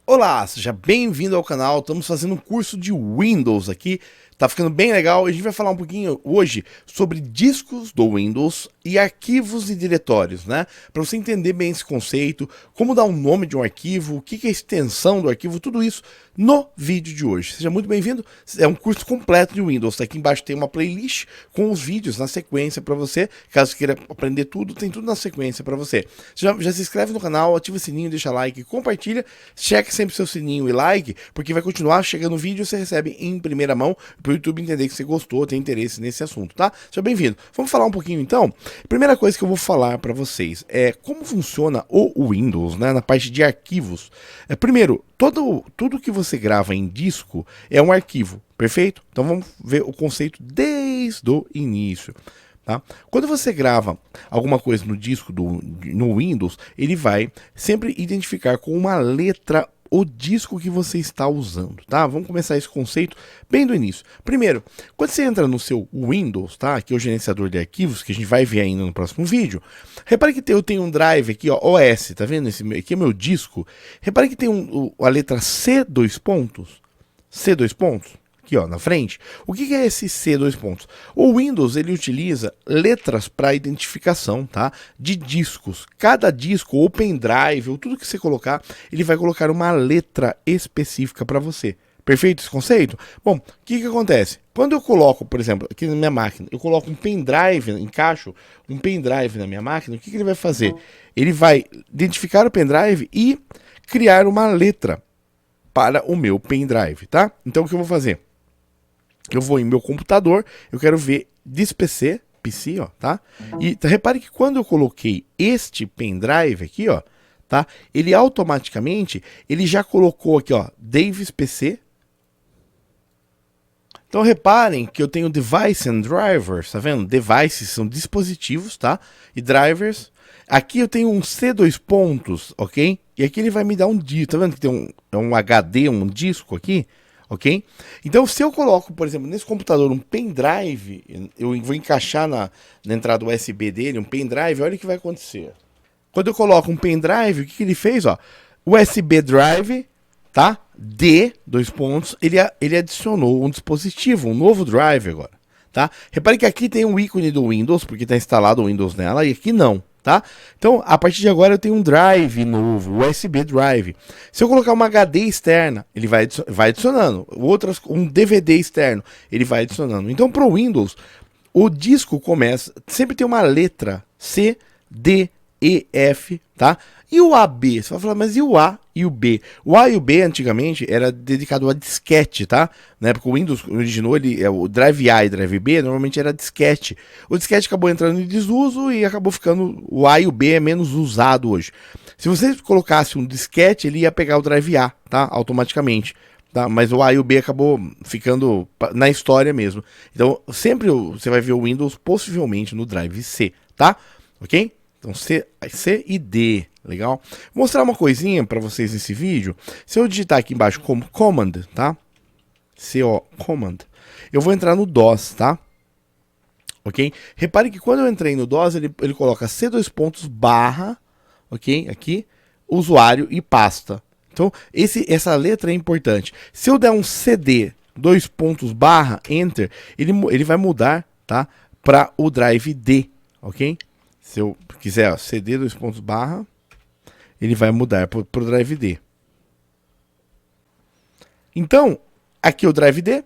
Olá, seja bem-vindo ao canal. Estamos fazendo um curso de Windows aqui. Tá ficando bem legal. A gente vai falar um pouquinho hoje sobre discos do Windows e arquivos e diretórios, né? Para você entender bem esse conceito, como dar um nome de um arquivo, o que é a extensão do arquivo, tudo isso no vídeo de hoje. Seja muito bem-vindo. É um curso completo de Windows. Aqui embaixo tem uma playlist com os vídeos na sequência para você. Caso queira aprender tudo, tem tudo na sequência para você. Já se inscreve no canal, ativa o sininho, deixa like, compartilha. Cheque sempre seu sininho e like, porque vai continuar chegando vídeo e você recebe em primeira mão para o YouTube entender que você gostou, tem interesse nesse assunto, tá? Seja bem-vindo. Vamos falar um pouquinho então? Primeira coisa que eu vou falar para vocês é como funciona o Windows, né, na parte de arquivos. Primeiro, tudo que você grava em disco é um arquivo, perfeito? Então vamos ver o conceito desde o início. Tá? Quando você grava alguma coisa no disco no Windows, ele vai sempre identificar com uma letra o disco que você está usando, tá? Vamos começar esse conceito bem do início. Primeiro, quando você entra no seu Windows, tá? Aqui é o gerenciador de arquivos, que a gente vai ver ainda no próximo vídeo. Repare que eu tenho um drive aqui, ó, OS, tá vendo? Aqui é meu disco. Repare que tem a letra C dois pontos. C dois pontos. Aqui, ó, na frente. O que é esse C dois pontos? O Windows, ele utiliza letras para identificação, tá? De discos. Cada disco, ou pendrive, ou tudo que você colocar, ele vai colocar uma letra específica para você. Perfeito esse conceito? Bom, o que acontece? Quando eu coloco, por exemplo, aqui na minha máquina, eu coloco um pendrive, encaixo um pendrive na minha máquina, o que ele vai fazer? Ele vai identificar o pendrive e criar uma letra para o meu pendrive, tá? Então o que eu vou fazer? Eu vou em meu computador, eu quero ver this PC, ó, tá? E repare que quando eu coloquei este pendrive aqui, ó, tá? Ele automaticamente, ele já colocou aqui, ó, Davis PC. Então reparem que eu tenho device and drivers, tá vendo? Devices são dispositivos, tá? E drivers. Aqui eu tenho um C dois pontos, ok? E aqui ele vai me dar um disco, tá vendo que tem um HD, um disco aqui? Ok? Então, se eu coloco, por exemplo, nesse computador um pendrive, eu vou encaixar na entrada USB dele um pendrive, olha o que vai acontecer. Quando eu coloco um pendrive, o que ele fez? Ó, USB drive, tá? D, dois pontos, ele adicionou um dispositivo, um novo drive agora, tá? Repare que aqui tem um ícone do Windows, porque está instalado o Windows nela, e aqui não. Tá? Então, a partir de agora eu tenho um drive novo, USB drive. Se eu colocar uma HD externa, ele vai adicionando. Um DVD externo, ele vai adicionando. Então, para o Windows, o disco começa, sempre tem uma letra C, D, E, F, tá? E o AB? Você vai falar, mas e o A e o B? O A e o B antigamente era dedicado a disquete, tá? Na época o Windows originou o Drive A e Drive B normalmente era disquete. O disquete acabou entrando em desuso e acabou ficando, o A e o B é menos usado hoje. Se você colocasse um disquete, ele ia pegar o Drive A, tá? Automaticamente. Tá? Mas o A e o B acabou ficando na história mesmo. Então, sempre você vai ver o Windows possivelmente no Drive C, tá? Ok? Então, C e D, legal? Vou mostrar uma coisinha para vocês nesse vídeo. Se eu digitar aqui embaixo como Command, tá? C-O, Command. Eu vou entrar no DOS, tá? Ok? Repare que quando eu entrei no DOS, ele coloca C dois pontos barra, ok? Aqui, usuário e pasta. Então, essa letra é importante. Se eu der um CD, dois pontos barra, enter, ele vai mudar, tá? Para o drive D, ok? Se eu quiser, ó, CD, dois pontos barra, ele vai mudar para o drive D. Então, aqui o drive D,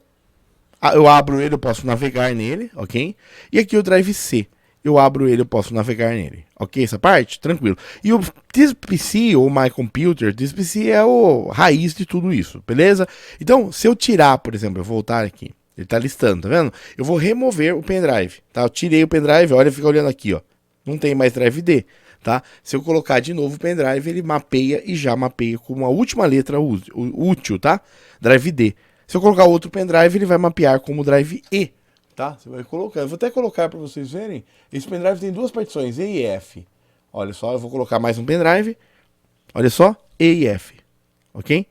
eu abro ele, eu posso navegar nele, ok? E aqui o drive C, eu abro ele, eu posso navegar nele, ok? Essa parte, tranquilo. E o This PC ou My Computer, This PC é o raiz de tudo isso, beleza? Então, se eu tirar, por exemplo, eu voltar aqui, ele tá listando, tá vendo? Eu vou remover o pendrive, tá? Eu tirei o pendrive, olha, fica olhando aqui, ó. Não tem mais drive D, tá? Se eu colocar de novo o pendrive, ele mapeia e já mapeia com a última letra útil, tá? Drive D. Se eu colocar outro pendrive, ele vai mapear como drive E, tá? Você vai colocar. Eu vou até colocar para vocês verem. Esse pendrive tem duas partições, E e F. Olha só, eu vou colocar mais um pendrive. Olha só, E e F, ok?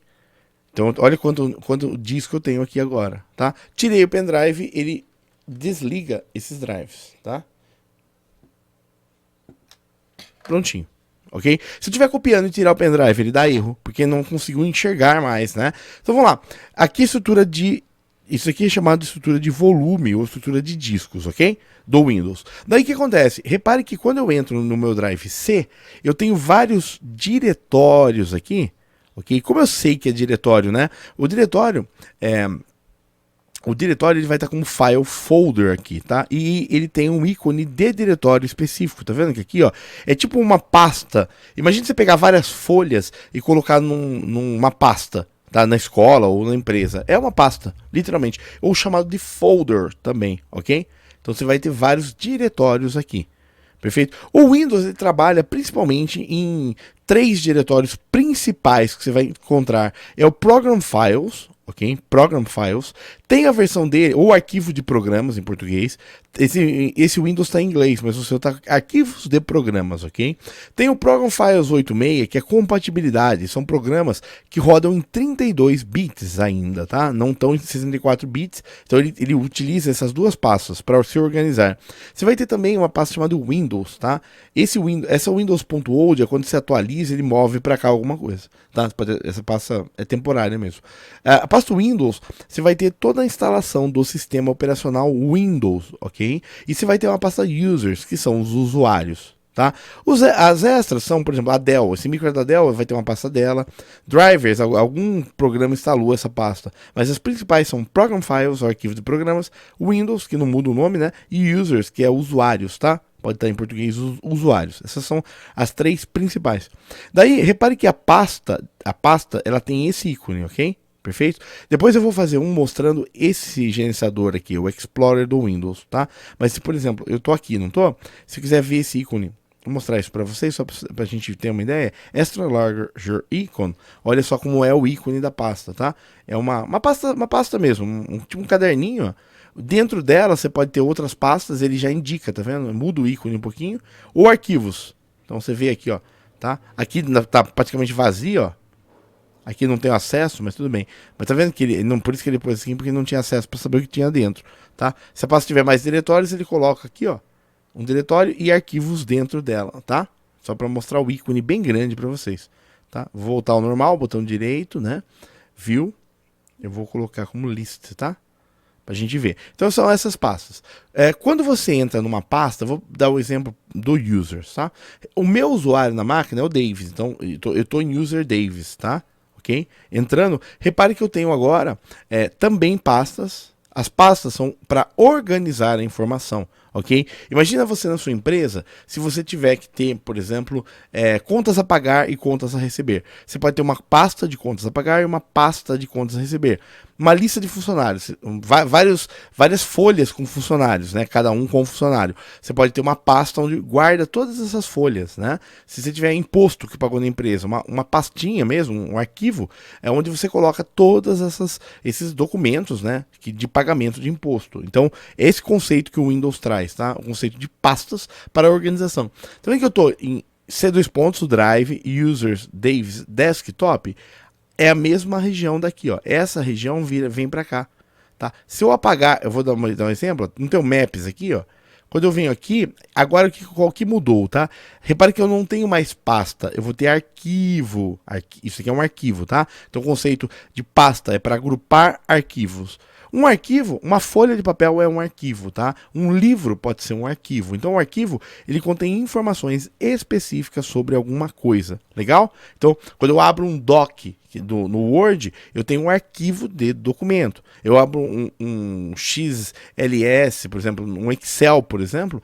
Então, olha quanto disco eu tenho aqui agora, tá? Tirei o pendrive, ele desliga esses drives, tá? Prontinho. ok? Se eu estiver copiando e tirar o pendrive, ele dá erro, porque não conseguiu enxergar mais, né? Então vamos lá. Aqui estrutura de... Isso aqui é chamado de estrutura de volume ou estrutura de discos, ok? Do Windows. Daí o que acontece? Repare que quando eu entro no meu Drive C, eu tenho vários diretórios aqui, ok? Como eu sei que é diretório, né? O diretório ele vai estar como file folder aqui, tá? E ele tem um ícone de diretório específico, tá vendo que aqui, ó, é tipo uma pasta. Imagina você pegar várias folhas e colocar numa pasta, tá? Na escola ou na empresa. É uma pasta, literalmente. Ou chamado de folder também, ok? Então você vai ter vários diretórios aqui. Perfeito? O Windows ele trabalha principalmente em 3 diretórios principais que você vai encontrar. É o Program Files, ok? Program Files. Tem a versão dele, ou arquivo de programas em português. Esse Windows está em inglês, mas o seu está arquivos de programas, ok? Tem o Program Files 86, que é compatibilidade. São programas que rodam em 32 bits ainda, tá? Não estão em 64 bits. Então ele utiliza essas duas pastas para se organizar. Você vai ter também uma pasta chamada Windows, tá? Essa Windows.old é quando você atualiza, ele move para cá alguma coisa, tá? Essa pasta é temporária mesmo. A pasta Windows, você vai ter toda a instalação do sistema operacional Windows, ok? E você vai ter uma pasta Users, que são os usuários, tá? As extras são, por exemplo, a Dell. Esse micro da Dell vai ter uma pasta dela. Drivers, algum programa instalou essa pasta. Mas as principais são Program Files, o arquivo de programas, Windows, que não muda o nome, né? E Users, que é usuários, tá? Pode estar em português usuários. Essas são as 3 principais. Daí, repare que a pasta, ela tem esse ícone, ok? Perfeito? Depois eu vou fazer um mostrando esse gerenciador aqui, o Explorer do Windows, tá? Mas se, por exemplo, eu tô aqui, não tô? Se eu quiser ver esse ícone, vou mostrar isso para vocês, só para a gente ter uma ideia. Extra Larger Icon, olha só como é o ícone da pasta, tá? É uma pasta mesmo, tipo um caderninho, ó. Dentro dela você pode ter outras pastas, ele já indica, tá vendo? Muda o ícone um pouquinho. Ou arquivos. Então você vê aqui, ó, tá? Aqui tá praticamente vazio, ó. Aqui não tem acesso, mas tudo bem. Mas tá vendo que ele não, por isso que ele pôs assim, porque não tinha acesso para saber o que tinha dentro, tá? Se a pasta tiver mais diretórios, ele coloca aqui, ó, um diretório e arquivos dentro dela, tá? Só para mostrar o ícone bem grande para vocês, tá? Vou voltar ao normal, botão direito, né? View. Eu vou colocar como list, tá? Pra gente ver. Então são essas pastas. Quando você entra numa pasta, vou dar o exemplo do users, tá? O meu usuário na máquina é o Davis, então eu tô em user Davis, tá? Ok? Entrando, repare que eu tenho agora também pastas. As pastas são para organizar a informação, ok? Imagina você na sua empresa, se você tiver que ter, por exemplo, contas a pagar e contas a receber. Você pode ter uma pasta de contas a pagar e uma pasta de contas a receber. Uma lista de funcionários, várias folhas com funcionários, né? Cada um com um funcionário. Você pode ter uma pasta onde guarda todas essas folhas, né? Se você tiver imposto que pagou na empresa, uma pastinha mesmo, um arquivo, é onde você coloca todos esses documentos, né? De pagamento de imposto. Então, esse conceito que o Windows traz, tá? O conceito de pastas para a organização. Então, é que eu estou em C2 pontos, Drive, Users, Davis, Desktop, é a mesma região daqui, ó. Essa região vem para cá, tá? Se eu apagar, eu vou dar um exemplo, não tem o Maps aqui, ó. Quando eu venho aqui, agora qual que mudou, tá? Repare que eu não tenho mais pasta, eu vou ter arquivo. Isso aqui é um arquivo, tá? Então o conceito de pasta é para agrupar arquivos. Um arquivo, uma folha de papel é um arquivo, tá? Um livro pode ser um arquivo. Então o arquivo, ele contém informações específicas sobre alguma coisa, legal? Então, quando eu abro um doc no Word, eu tenho um arquivo de documento. Eu abro um XLS, por exemplo, um Excel, por exemplo,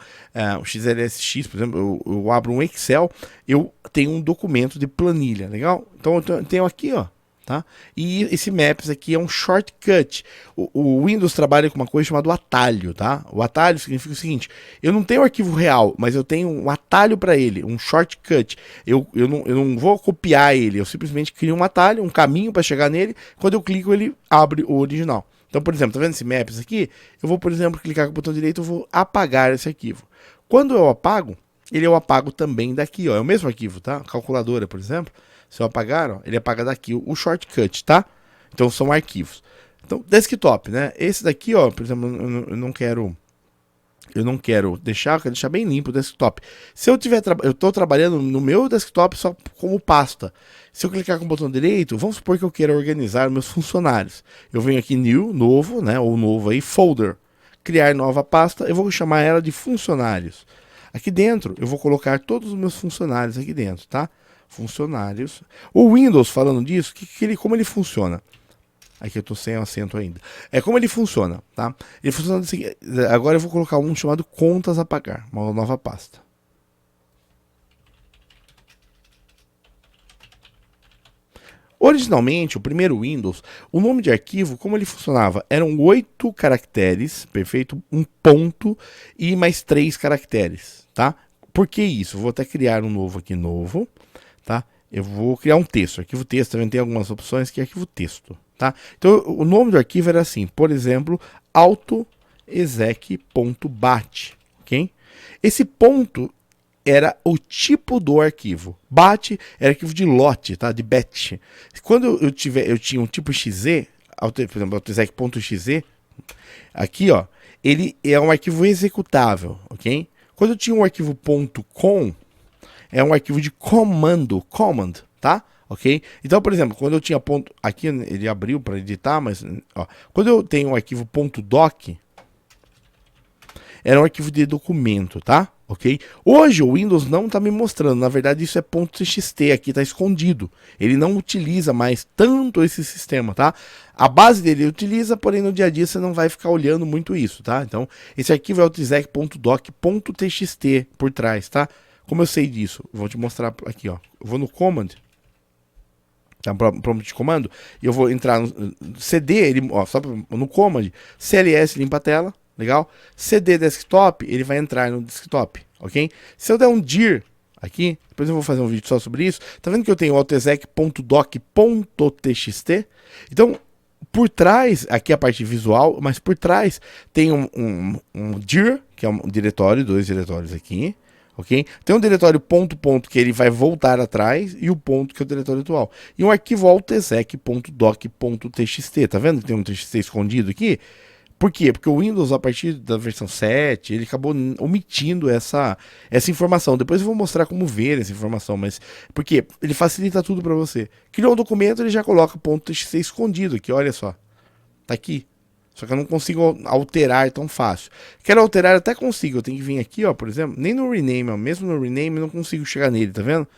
um XLSX, por exemplo, eu abro um Excel, eu tenho um documento de planilha, legal? Então eu tenho aqui, ó, tá? E esse Maps aqui é um shortcut. O Windows trabalha com uma coisa chamada atalho, tá? O atalho significa o seguinte: eu não tenho arquivo real, mas eu tenho um atalho para ele, um shortcut. Eu não vou copiar ele, eu simplesmente crio um atalho, um caminho para chegar nele. Quando eu clico, ele abre o original. Então, por exemplo, tá vendo esse Maps aqui? Eu vou, por exemplo, clicar com o botão direito, eu vou apagar esse arquivo. Quando eu apago, eu apago também daqui, ó. É o mesmo arquivo, tá? Calculadora, por exemplo. Se eu apagar, ó, ele apaga daqui o shortcut, tá? Então são arquivos. Então, desktop, né? Esse daqui, ó, por exemplo, eu não quero Eu não quero deixar, eu quero deixar bem limpo o desktop. Se eu tiver, eu estou trabalhando no meu desktop só como pasta. Se eu clicar com o botão direito, vamos supor que eu queira organizar meus funcionários. Eu venho aqui New, novo, né? Ou novo aí, Folder. Criar nova pasta, eu vou chamar ela de funcionários. Aqui dentro, eu vou colocar todos os meus funcionários aqui dentro, tá? Funcionários. O Windows, falando disso, como ele funciona? Aqui eu tô sem acento ainda. É como ele funciona, tá? Ele funciona assim. Agora eu vou colocar um chamado contas a pagar, uma nova pasta. Originalmente, o primeiro Windows, o nome de arquivo, como ele funcionava? Eram 8 caracteres, perfeito? Um ponto e mais 3 caracteres, tá? Por que isso? Vou até criar um novo aqui, novo, tá? Eu vou criar um texto, arquivo texto, também tem algumas opções que é arquivo texto, tá? Então, o nome do arquivo era assim, por exemplo, autoexec.bat, ok? Esse ponto era o tipo do arquivo. BAT era arquivo de lote, tá? De batch. Quando eu tinha um tipo .exe, por exemplo, autoexec.exe, aqui, ó, ele é um arquivo executável, ok? Quando eu tinha um arquivo .com, é um arquivo de comando, command, tá? Ok? Então, por exemplo, quando eu tinha ponto, aqui ele abriu para editar, mas ó, quando eu tenho um arquivo .doc, era um arquivo de documento, tá? Ok? Hoje o Windows não está me mostrando, na verdade isso é .txt, aqui está escondido. Ele não utiliza mais tanto esse sistema, tá? A base dele utiliza, porém no dia a dia você não vai ficar olhando muito isso, tá? Então, esse arquivo é o autoexec.doc.txt por trás, tá? Como eu sei disso? Vou te mostrar aqui, ó. Eu vou no command, tá? Prompt de comando, e eu vou entrar no cd, ele, ó, só no command, cls limpa a tela. Legal? CD desktop, ele vai entrar no desktop, ok? Se eu der um dir aqui, depois eu vou fazer um vídeo só sobre isso. Tá vendo que eu tenho autoexec.doc.txt? Então, por trás, aqui a parte visual, mas por trás tem um dir, que é um diretório, 2 diretórios aqui, ok? Tem um diretório ponto que ele vai voltar atrás e o ponto que é o diretório atual. E um arquivo autoexec.doc.txt, tá vendo que tem um txt escondido aqui? Por quê? Porque o Windows, a partir da versão 7, ele acabou omitindo essa informação. Depois eu vou mostrar como ver essa informação, mas por quê? Ele facilita tudo para você. Criou um documento, ele já coloca .txt escondido aqui, olha só. Tá aqui. Só que eu não consigo alterar tão fácil. Quero alterar, até consigo. Eu tenho que vir aqui, ó, por exemplo, nem no rename, ó, mesmo no rename eu não consigo chegar nele, tá vendo?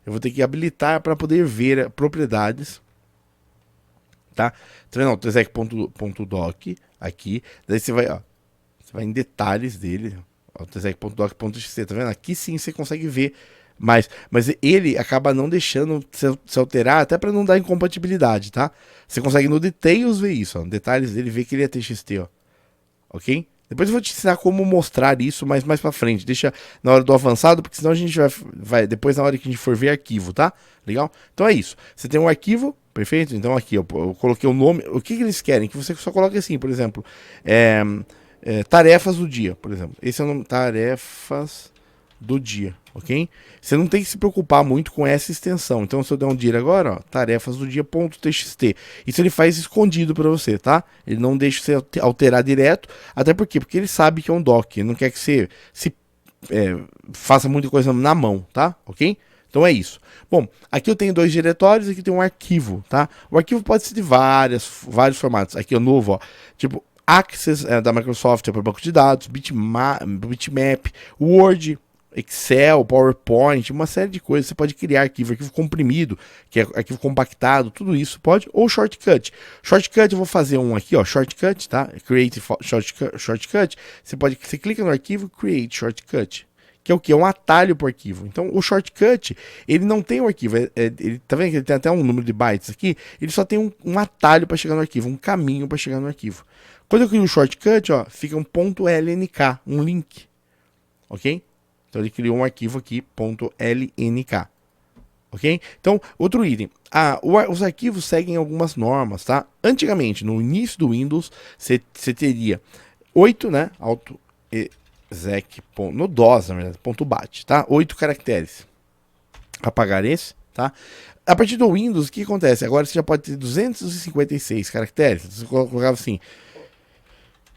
Eu vou ter que habilitar para poder ver propriedades. Tá? Então, autoexec.doc aqui, daí você vai, ó, você vai em detalhes dele, autoexec.doc.txt, tá vendo? Aqui sim você consegue ver mais, mas ele acaba não deixando se alterar, até para não dar incompatibilidade, tá? Você consegue no details ver isso, ó, no detalhes dele ver que ele é TXT, ó, ok? Depois eu vou te ensinar como mostrar isso mais para frente. Deixa na hora do avançado, porque senão a gente vai depois na hora que a gente for ver arquivo, tá? Legal? Então é isso. Você tem um arquivo, perfeito? Então aqui eu coloquei o nome. O que eles querem? Que você só coloque assim, por exemplo, tarefas do dia, por exemplo. Esse é o nome, tarefas do dia, ok? Você não tem que se preocupar muito com essa extensão. Então, se eu der um dir agora, ó, tarefas do dia.txt. Isso ele faz escondido para você, tá? Ele não deixa você alterar direto. Até porque ele sabe que é um doc. Ele não quer que você faça muita coisa na mão, tá? Ok? Então é isso. Bom, aqui eu tenho 2 diretórios, aqui tem um arquivo, tá? O arquivo pode ser de vários formatos. Aqui é o novo, ó, tipo Access da Microsoft para banco de dados, Bitmap, Word, Excel, PowerPoint, uma série de coisas. Você pode criar arquivo comprimido, que é arquivo compactado, tudo isso pode, ou shortcut. Shortcut eu vou fazer um aqui, ó, shortcut, tá? Create shortcut. Você clica no arquivo, create shortcut, que é o que? É um atalho para o arquivo. Então o shortcut, ele não tem um arquivo, ele tá vendo que ele tem até um número de bytes aqui, ele só tem um atalho para chegar no arquivo, um caminho para chegar no arquivo. Quando eu crio um shortcut, ó, fica um .lnk, um link, ok? Então ele criou um arquivo aqui, .lnk, ok? Então, outro item, os arquivos seguem algumas normas, tá? Antigamente, no início do Windows, você teria 8, né, autoexec, no DOS, na verdade, .bat, tá? 8 caracteres. Apagar esse, tá? A partir do Windows, o que acontece? Agora você já pode ter 256 caracteres. Você colocava assim,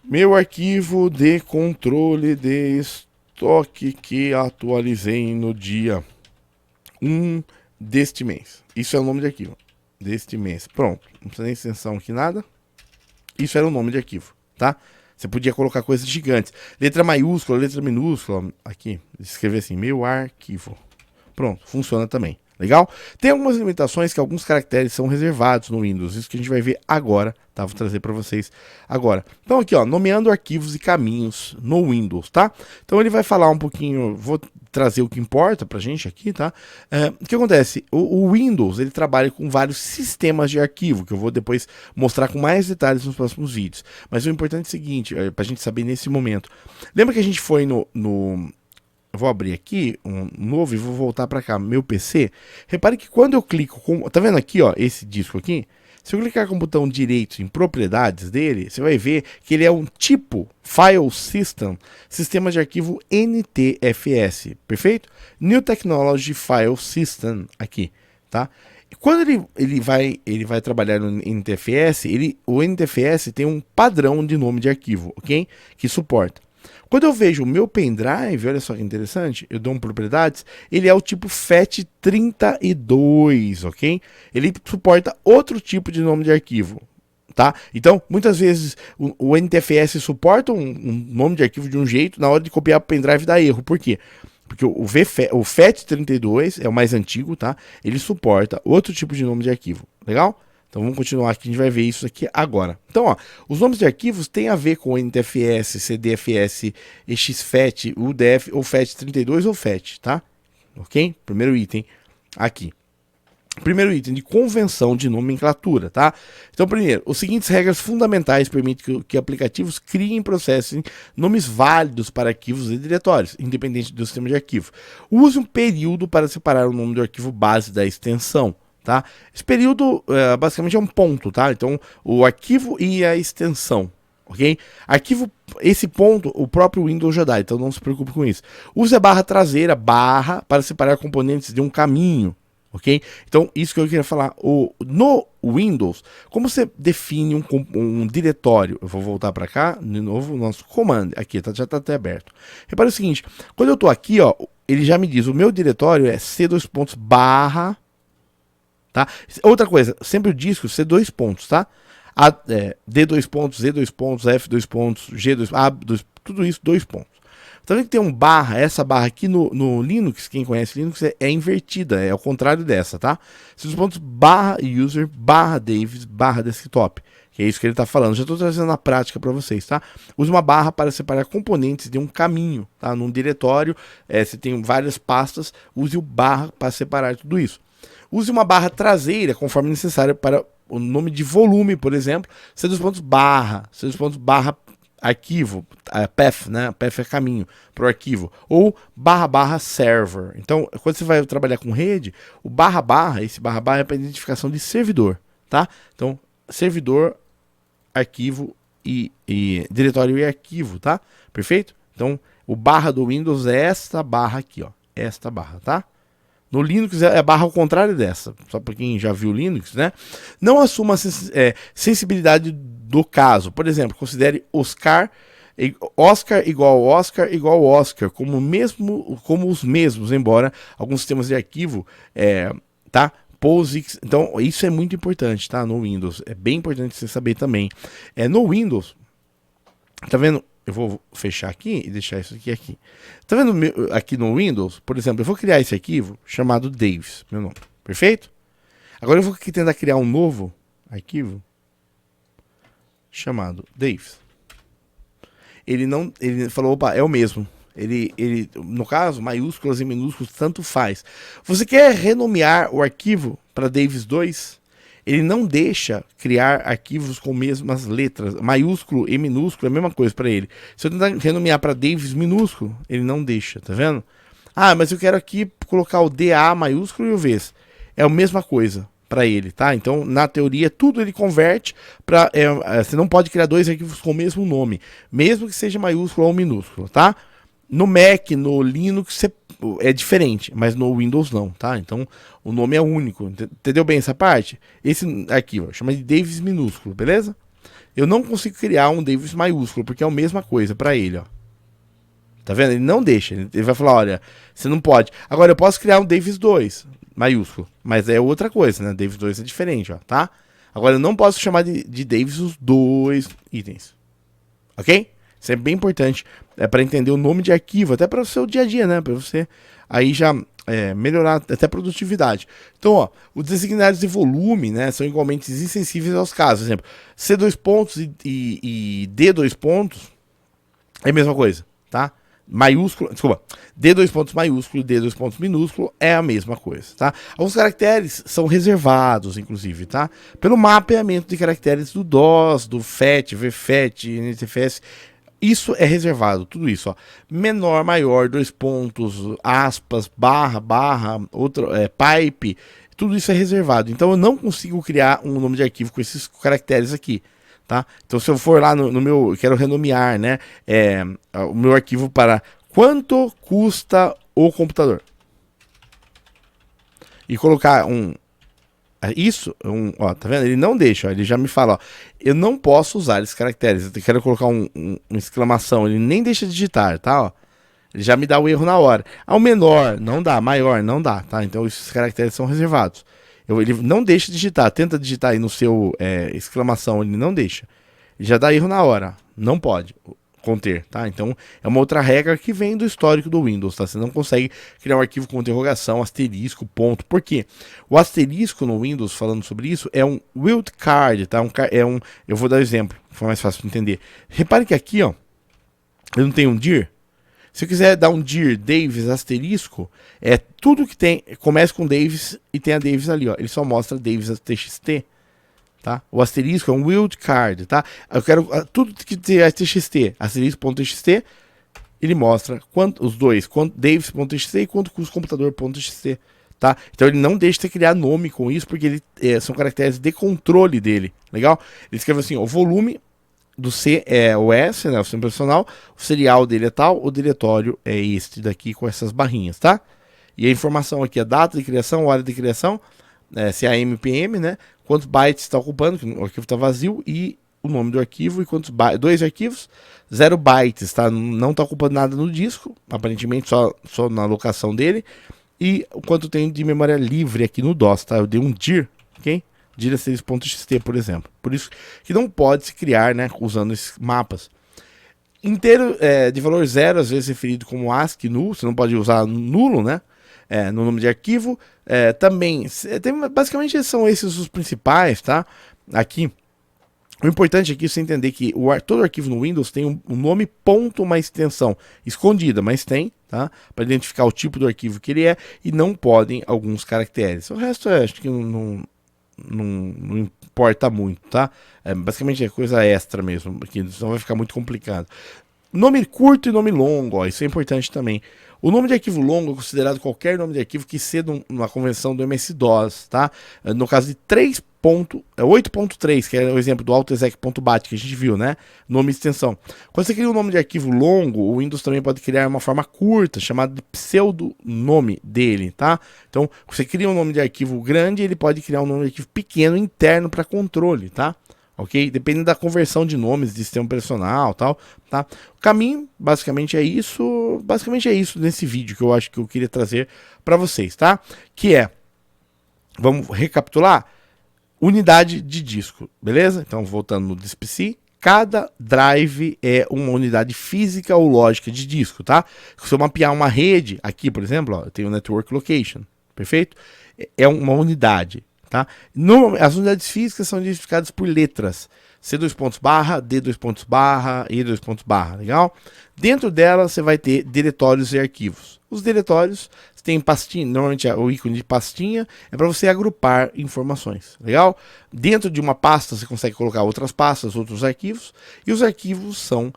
Meu arquivo de controle de estoque que atualizei no dia 1 deste mês. Isso é o nome de arquivo. Deste mês. Pronto. Não precisa nem extensão aqui, nada. Isso era o nome de arquivo, tá? Você podia colocar coisas gigantes. Letra maiúscula, letra minúscula. Aqui, escrever assim, meu arquivo. Pronto, funciona também. Legal? Tem algumas limitações que alguns caracteres são reservados no Windows. Isso que a gente vai ver agora, tá? Vou trazer para vocês agora. Então aqui, ó, nomeando arquivos e caminhos no Windows, tá? Então ele vai falar um pouquinho, vou trazer o que importa pra gente aqui, tá? O que acontece? O Windows, ele trabalha com vários sistemas de arquivo, que eu vou depois mostrar com mais detalhes nos próximos vídeos. Mas o importante é o seguinte, pra gente saber nesse momento. Lembra que a gente foi eu vou abrir aqui um novo e vou voltar para cá, meu PC. Repare que quando eu clico com, tá vendo aqui, ó, esse disco aqui? Se eu clicar com o botão direito em propriedades dele, você vai ver que ele é um tipo File System, sistema de arquivo NTFS, perfeito? New Technology File System aqui, tá? E quando ele vai trabalhar no NTFS, o NTFS tem um padrão de nome de arquivo, ok? Que suporta. Quando eu vejo o meu pendrive, olha só que interessante, eu dou um propriedades, ele é o tipo FAT32, ok? Ele suporta outro tipo de nome de arquivo, tá? Então, muitas vezes o NTFS suporta um nome de arquivo de um jeito, na hora de copiar para o pendrive dá erro. Por quê? Porque o FAT32 é o mais antigo, tá? Ele suporta outro tipo de nome de arquivo, legal? Então vamos continuar aqui, a gente vai ver isso aqui agora. Então, ó, os nomes de arquivos têm a ver com NTFS, CDFS, EXFAT, UDF, ou FAT32 ou FAT, tá? Ok? Primeiro item aqui. Primeiro item de convenção de nomenclatura, tá? Então, primeiro, os seguintes regras fundamentais permitem que aplicativos criem e processem nomes válidos para arquivos e diretórios, independente do sistema de arquivo. Use um período para separar o nome do arquivo base da extensão. Tá? Esse período basicamente é um ponto, tá? Então, o arquivo e a extensão, ok? Arquivo, esse ponto, o próprio Windows já dá, então não se preocupe com isso. Use a barra traseira, barra, para separar componentes de um caminho, ok? Então, isso que eu queria falar. No Windows, como você define um diretório? Eu vou voltar para cá, de novo, o nosso comando, aqui, já está até aberto. Repare o seguinte, quando eu estou aqui, ó, ele já me diz, o meu diretório é C2 barra. Tá? Outra coisa, sempre o disco C2 pontos, tá? D2 pontos, Z2 pontos, F2 pontos, G2, A2, tudo isso 2 pontos. Então tem que ter um barra, essa barra aqui no Linux, quem conhece Linux é invertida, é ao contrário dessa, tá? C2 pontos barra user, barra Davis, barra desktop, que é isso que ele está falando. Já estou trazendo na prática para vocês, tá? Use uma barra para separar componentes de um caminho, tá? Num diretório, você tem várias pastas, use o barra para separar tudo isso. Use uma barra traseira, conforme necessário para o nome de volume, por exemplo, C2 pontos barra arquivo, path, né? Path é caminho para o arquivo, ou barra server. Então, quando você vai trabalhar com rede, o esse barra é para identificação de servidor, tá? Então, servidor, arquivo e diretório e arquivo, tá? Perfeito? Então, o barra do Windows é esta barra aqui, ó, esta barra, tá? No Linux é a barra ao contrário dessa, só para quem já viu Linux, né? Não assuma sensibilidade do caso. Por exemplo, considere Oscar igual Oscar como os mesmos, embora alguns sistemas de arquivo, tá? POSIX, então isso é muito importante, tá? No Windows, é bem importante você saber também. No Windows, tá vendo? Eu vou fechar aqui e deixar isso aqui. Tá vendo aqui no Windows? Por exemplo, eu vou criar esse arquivo chamado Davis, meu nome. Perfeito? Agora eu vou aqui tentar criar um novo arquivo chamado Davis. Ele falou, opa, é o mesmo. No caso, maiúsculas e minúsculas, tanto faz. Você quer renomear o arquivo para Davis 2? Ele não deixa criar arquivos com mesmas letras. Maiúsculo e minúsculo é a mesma coisa para ele. Se eu tentar renomear para Davis minúsculo, ele não deixa, tá vendo? Ah, mas eu quero aqui colocar o DA maiúsculo e o Vs. É a mesma coisa para ele, tá? Então, na teoria, tudo ele converte para... você não pode criar dois arquivos com o mesmo nome, mesmo que seja maiúsculo ou minúsculo, tá? No Mac, no Linux, é diferente, mas no Windows não, tá? Então, o nome é único. Entendeu bem essa parte? Esse arquivo chama de Davis minúsculo, beleza? Eu não consigo criar um Davis maiúsculo, porque é a mesma coisa para ele, ó. Tá vendo? Ele não deixa. Ele vai falar, olha, você não pode. Agora, eu posso criar um Davis 2 maiúsculo, mas é outra coisa, né? Davis 2 é diferente, ó, tá? Agora, eu não posso chamar de Davis os dois itens. Ok? Isso é bem importante. É para entender o nome de arquivo, até para o seu dia a dia, né? Para você aí já melhorar até a produtividade. Então, ó, os designados de volume, né, são igualmente insensíveis aos casos. Por exemplo, C2 pontos e D2 pontos é a mesma coisa, tá? Maiúsculo, desculpa, D2 pontos maiúsculo e D2 pontos minúsculo é a mesma coisa, tá? Alguns caracteres são reservados, inclusive, tá? Pelo mapeamento de caracteres do DOS, do FET, VFET, NTFS, isso é reservado, tudo isso, ó. Menor, maior, 2 pontos, aspas, barra, outro, pipe, tudo isso é reservado. Então eu não consigo criar um nome de arquivo com esses caracteres aqui. Tá? Então, se eu for lá no meu, eu quero renomear, né, o meu arquivo para quanto custa o computador e colocar ó, tá vendo? Ele não deixa, ó, ele já me fala, ó, eu não posso usar esses caracteres. Eu quero colocar uma exclamação, ele nem deixa digitar, tá? Ó, ele já me dá o erro na hora. Ao menor, não dá, maior, não dá, tá? Então, esses caracteres são reservados. Ele não deixa digitar, tenta digitar aí no seu exclamação, ele não deixa. Ele já dá erro na hora, não pode conter, tá? Então é uma outra regra que vem do histórico do Windows, tá? Você não consegue criar um arquivo com interrogação, asterisco, ponto. Por quê? O asterisco no Windows, falando sobre isso, é um wildcard, tá? Eu vou dar um exemplo, foi mais fácil de entender. Repare que aqui, ó, eu não tenho um dir. Se eu quiser dar um dir Davis asterisco, é tudo que tem, começa com Davis e tem a Davis ali, ó. Ele só mostra Davis TXT, tá? O asterisco é um wildcard, tá? Eu quero tudo que tem TXT, asterisco.txt, ele mostra os dois, Davis.txt e quanto custa o computador.txt, tá? Então ele não deixa de criar nome com isso, porque são caracteres de controle dele, legal? Ele escreve assim, o volume do C é o S, né, o sistema operacional, o serial dele é tal, o diretório é este daqui com essas barrinhas, tá? E a informação aqui, a data de criação, hora de criação, se é a MPM, né, quantos bytes está ocupando, que o arquivo está vazio, e o nome do arquivo, e quantos bytes, 2 arquivos, 0 bytes, tá? Não está ocupando nada no disco, aparentemente só na alocação dele, e o quanto tem de memória livre aqui no DOS, tá? Eu dei um dir, ok? dir.txt, por exemplo. Por isso que não pode se criar, né, usando esses mapas. Inteiro de valor 0, às vezes referido como ASCII null, você não pode usar nulo, né, no nome de arquivo. Também, basicamente são esses os principais, tá? Aqui, o importante aqui é você entender que todo arquivo no Windows tem um nome ponto, uma extensão escondida, mas tem, tá? Para identificar o tipo do arquivo que ele é, e não podem alguns caracteres. O resto acho que não importa muito, tá? Basicamente é coisa extra mesmo, porque senão vai ficar muito complicado. Nome curto e nome longo, ó, isso é importante também. O nome de arquivo longo é considerado qualquer nome de arquivo que ceda uma convenção do MS-DOS, tá? No caso de 8.3, que é o exemplo do autoexec.bat que a gente viu, né? Nome e extensão. Quando você cria um nome de arquivo longo, o Windows também pode criar uma forma curta, chamada de pseudonome dele, tá? Então, você cria um nome de arquivo grande, ele pode criar um nome de arquivo pequeno interno para controle, tá? Ok? Depende da conversão de nomes de sistema operacional, tal, tá? O caminho, basicamente é isso nesse vídeo que eu acho que eu queria trazer para vocês, tá? Que vamos recapitular, unidade de disco, beleza? Então, voltando no DiskPC, cada drive é uma unidade física ou lógica de disco, tá? Se eu mapear uma rede, aqui, por exemplo, ó, eu tenho o Network Location, perfeito? É uma unidade. Tá? As unidades físicas são identificadas por letras, C2 pontos barra, D2 pontos barra, E2 pontos barra, legal? Dentro dela você vai ter diretórios e arquivos. Os diretórios tem pastinha, normalmente o ícone de pastinha é para você agrupar informações, legal? Dentro de uma pasta você consegue colocar outras pastas, outros arquivos, e os arquivos são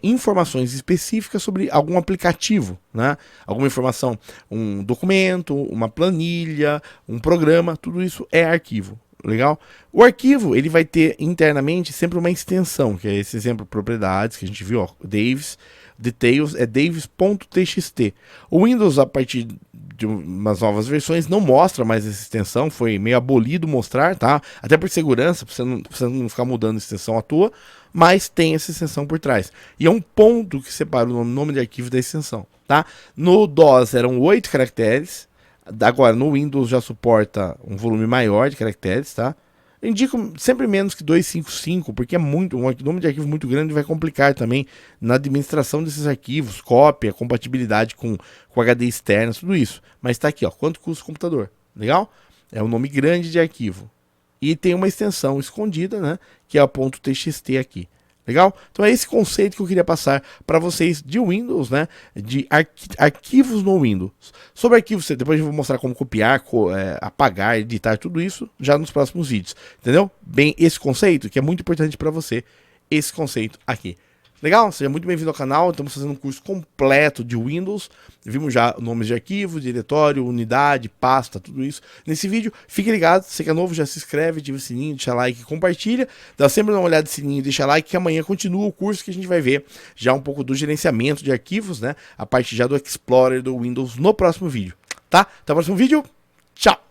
informações específicas sobre algum aplicativo, né? Alguma informação, um documento, uma planilha, um programa, tudo isso é arquivo. Legal? O arquivo ele vai ter internamente sempre uma extensão, que é esse exemplo propriedades que a gente viu, ó, Davis, details é davis.txt. O Windows, a partir de umas novas versões, não mostra mais essa extensão, foi meio abolido mostrar, tá? Até por segurança, pra você não ficar mudando a extensão à toa, mas tem essa extensão por trás. E é um ponto que separa o nome de arquivo da extensão, tá? No DOS eram 8 caracteres, agora no Windows já suporta um volume maior de caracteres, tá? Eu indico sempre menos que 255, porque é muito, um nome de arquivo muito grande vai complicar também na administração desses arquivos, cópia, compatibilidade com HD externo, tudo isso. Mas está aqui, ó, quanto custa o computador, legal? É um nome grande de arquivo. E tem uma extensão escondida, né, que é a .txt aqui. Legal? Então é esse conceito que eu queria passar para vocês de Windows, né? De arquivos no Windows. Sobre arquivos, depois eu vou mostrar como copiar, apagar, editar, tudo isso já nos próximos vídeos. Entendeu? Bem, esse conceito que é muito importante para você, esse conceito aqui. Legal? Seja muito bem-vindo ao canal, estamos fazendo um curso completo de Windows, vimos já nomes de arquivo, diretório, unidade, pasta, tudo isso nesse vídeo. Fique ligado, se você que é novo, já se inscreve, ativa o sininho, deixa like, compartilha, dá sempre uma olhada no sininho, deixa like, que amanhã continua o curso que a gente vai ver já um pouco do gerenciamento de arquivos, né, a parte já do Explorer do Windows no próximo vídeo, tá? Até o próximo vídeo, tchau!